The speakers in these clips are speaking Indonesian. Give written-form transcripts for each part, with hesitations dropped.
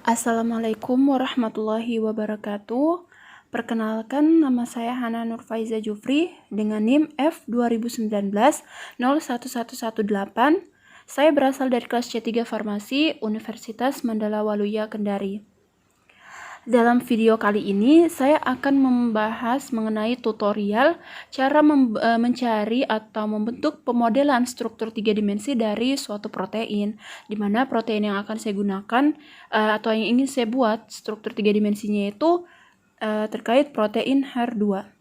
Assalamualaikum warahmatullahi wabarakatuh. Perkenalkan, nama saya Hana Nurfaiza Jufri dengan NIM F2019-01118. Saya berasal dari kelas C3 Farmasi Universitas Mandala Waluya Kendari. Dalam video kali ini, saya akan membahas mengenai tutorial cara mencari atau membentuk pemodelan struktur 3 dimensi dari suatu protein, di mana protein yang akan saya gunakan atau yang ingin saya buat struktur 3 dimensinya itu terkait protein HER2.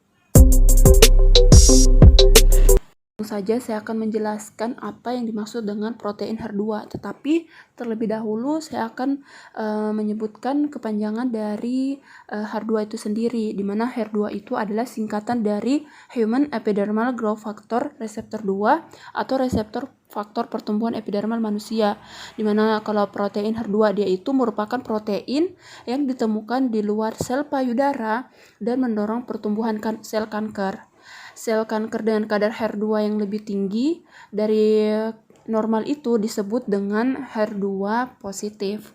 Langsung saja saya akan menjelaskan apa yang dimaksud dengan protein HER2, tetapi terlebih dahulu saya akan menyebutkan kepanjangan dari HER2 itu sendiri, di mana HER2 itu adalah singkatan dari Human Epidermal Growth Factor Receptor 2 atau reseptor faktor pertumbuhan epidermal manusia, di mana kalau protein HER2 dia itu merupakan protein yang ditemukan di luar sel payudara dan mendorong pertumbuhan sel kanker. Sel kanker dengan kadar HER2 yang lebih tinggi dari normal itu disebut dengan HER2 positif.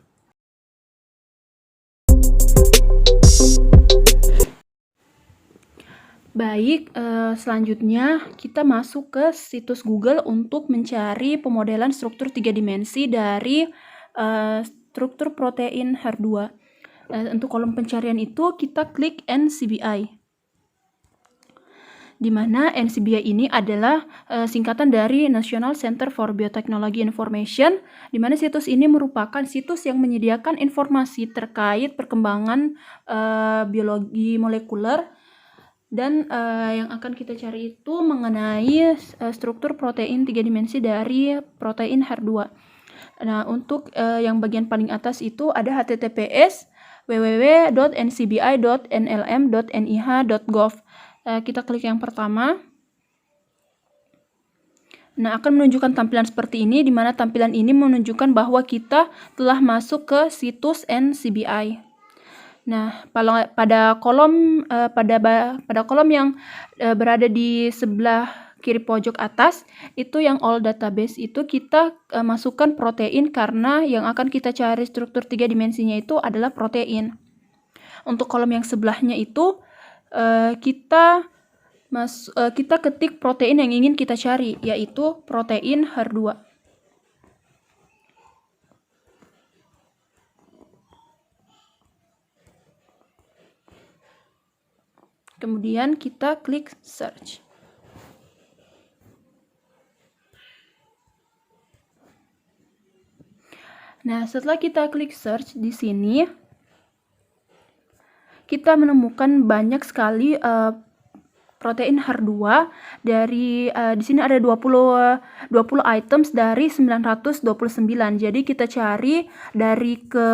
Baik, selanjutnya kita masuk ke situs Google untuk mencari pemodelan struktur 3 dimensi dari struktur protein HER2. Untuk kolom pencarian itu kita klik NCBI. Di mana NCBI ini adalah singkatan dari National Center for Biotechnology Information, di mana situs ini merupakan situs yang menyediakan informasi terkait perkembangan biologi molekuler, dan yang akan kita cari itu mengenai struktur protein 3 dimensi dari protein HER2. Nah, untuk yang bagian paling atas itu ada https www.ncbi.nlm.nih.gov. Kita klik yang pertama. Nah, akan menunjukkan tampilan seperti ini, di mana tampilan ini menunjukkan bahwa kita telah masuk ke situs NCBI. Nah, pada kolom yang berada di sebelah kiri pojok atas, itu yang all database itu kita masukkan protein, karena yang akan kita cari struktur 3 dimensinya itu adalah protein. Untuk kolom yang sebelahnya itu kita ketik protein yang ingin kita cari, yaitu protein HER2. Kemudian kita klik search. Nah, setelah kita klik search di sini, kita menemukan banyak sekali protein HER2 dari di sini ada 20 items dari 929. Jadi kita cari dari ke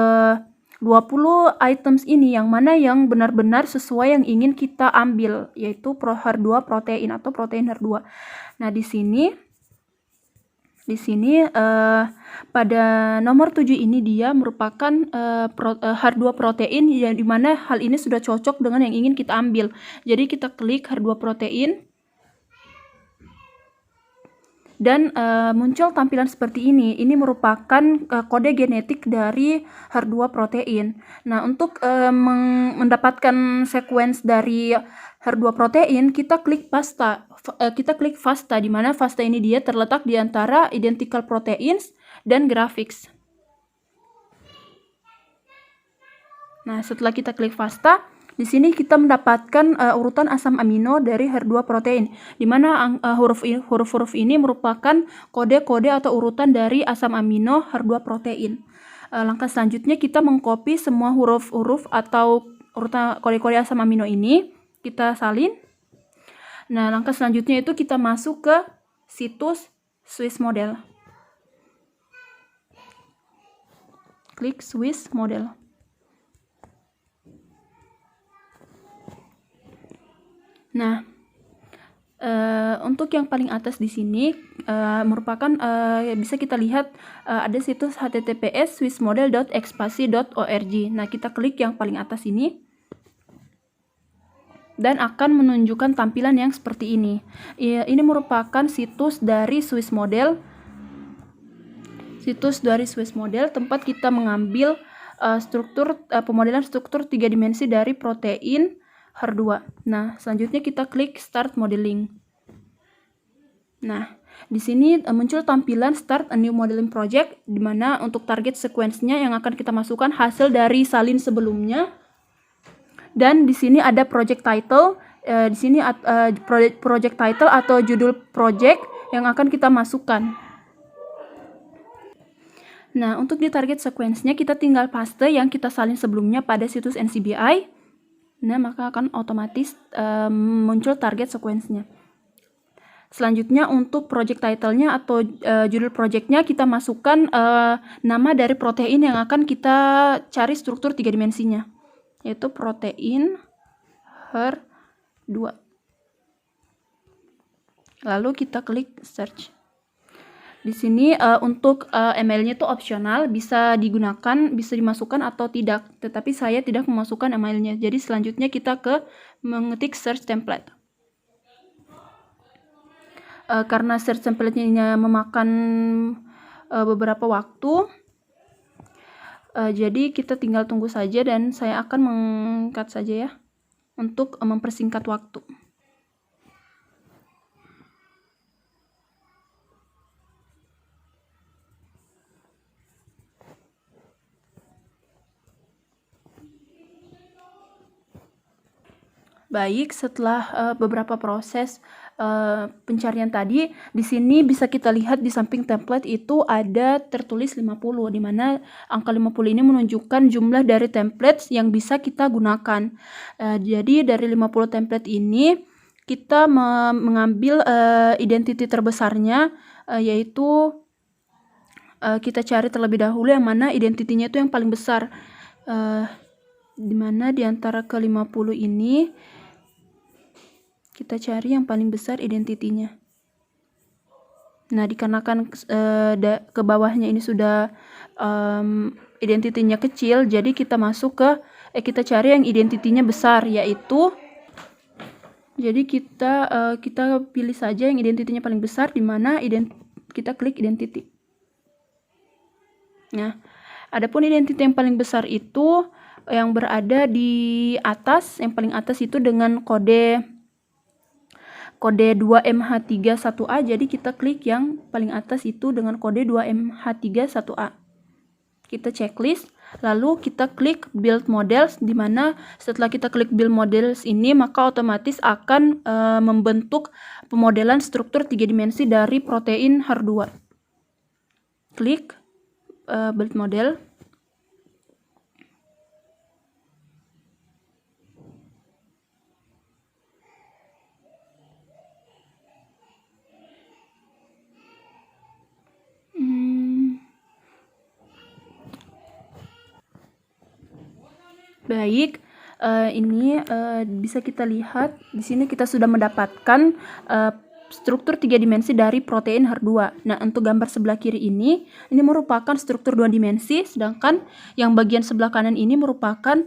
20 items ini yang mana yang benar-benar sesuai yang ingin kita ambil, yaitu HER2 protein atau protein HER2. Nah, di sini pada nomor 7 ini dia merupakan HER2 protein, yang dimana hal ini sudah cocok dengan yang ingin kita ambil. Jadi kita klik HER2 protein dan muncul tampilan seperti ini. Ini merupakan kode genetik dari HER2 protein. Nah, untuk mendapatkan sequence dari HER2 protein, kita klik FASTA. Di mana FASTA ini dia terletak di antara identical proteins dan graphics. Nah, setelah kita klik FASTA, di sini kita mendapatkan urutan asam amino dari HER2 protein, di mana huruf-huruf ini merupakan kode-kode atau urutan dari asam amino HER2 protein. Langkah selanjutnya kita mengcopy semua huruf-huruf atau urutan kode-kode asam amino ini, kita salin. Nah, langkah selanjutnya itu kita masuk ke situs Swiss Model. Klik Swiss Model. Nah, untuk yang paling atas di sini merupakan bisa kita lihat ada situs https swissmodel.expasi.org. Nah, kita klik yang paling atas ini dan akan menunjukkan tampilan yang seperti ini. Ini merupakan situs dari Swiss Model, tempat kita mengambil pemodelan struktur 3 dimensi dari protein HER2. Nah, selanjutnya kita klik Start Modeling. Nah, di sini muncul tampilan Start a New Modeling Project, di mana untuk target sequence-nya yang akan kita masukkan hasil dari salin sebelumnya. Dan di sini ada project title. Di sini project title atau judul project yang akan kita masukkan. Nah, untuk di target sequence-nya kita tinggal paste yang kita salin sebelumnya pada situs NCBI. Nah, maka akan otomatis muncul target sequence-nya. Selanjutnya untuk project title-nya atau judul project-nya kita masukkan nama dari protein yang akan kita cari struktur 3 dimensinya, yaitu protein HER2. Lalu kita klik search. Di sini untuk emailnya itu opsional, bisa digunakan, bisa dimasukkan atau tidak. Tetapi saya tidak memasukkan emailnya. Jadi selanjutnya kita mengetik search template. Karena search template-nya memakan beberapa waktu, jadi kita tinggal tunggu saja dan saya akan meng-cut saja ya untuk mempersingkat waktu. Baik, setelah beberapa proses pencarian tadi, di sini bisa kita lihat di samping template itu ada tertulis 50, di mana angka 50 ini menunjukkan jumlah dari template yang bisa kita gunakan. Jadi dari 50 template ini kita mengambil identity terbesarnya, yaitu kita cari terlebih dahulu yang mana identitinya itu yang paling besar, di mana di antara ke-50 ini kita cari yang paling besar identitinya. Nah, dikarenakan ke bawahnya ini sudah identitinya kecil, jadi kita masuk ke kita cari yang identitinya besar, yaitu jadi kita pilih saja yang identitinya paling besar, di mana kita klik identity. Nah, adapun identiti yang paling besar itu yang berada di atas, yang paling atas itu dengan kode 2MH31A, jadi kita klik yang paling atas itu dengan kode 2MH31A. Kita checklist, lalu kita klik build models, di mana setelah kita klik build models ini maka otomatis akan membentuk pemodelan struktur 3 dimensi dari protein HER2. Klik build model. Baik, ini bisa kita lihat di sini kita sudah mendapatkan struktur 3 dimensi dari protein HER2. Nah, untuk gambar sebelah kiri ini merupakan struktur 2 dimensi, sedangkan yang bagian sebelah kanan ini merupakan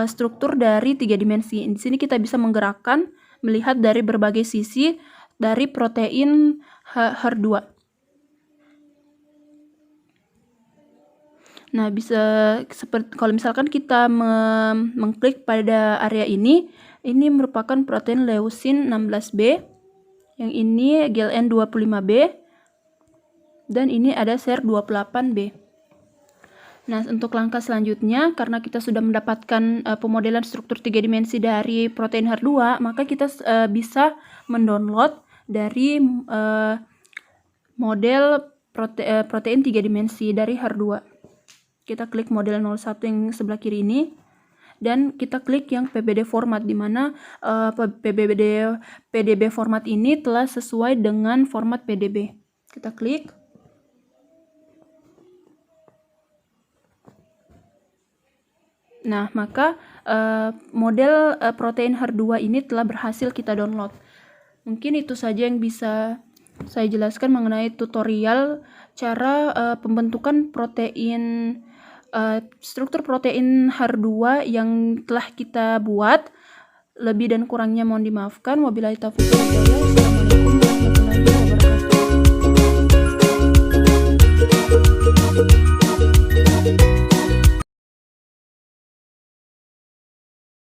struktur dari 3 dimensi. Di sini kita bisa menggerakkan, melihat dari berbagai sisi dari protein HER2. Nah, bisa seperti kalau misalkan kita mengklik pada area ini merupakan protein leucin 16B, yang ini GLN 25B, dan ini ada SER28B. Nah, untuk langkah selanjutnya, karena kita sudah mendapatkan pemodelan struktur 3 dimensi dari protein HER2, maka kita bisa mendownload dari model protein 3 dimensi dari HER2. Kita klik model 01 yang sebelah kiri ini, dan kita klik yang PBD format, di mana PDB format ini telah sesuai dengan format PDB. Kita klik. Nah, maka model protein HER2 ini telah berhasil kita download. Mungkin itu saja yang bisa saya jelaskan mengenai tutorial cara pembentukan protein struktur protein HER2 yang telah kita buat. Lebih dan kurangnya mohon dimaafkan. Wabillahi taufiq wal hidayah. Assalamualaikum.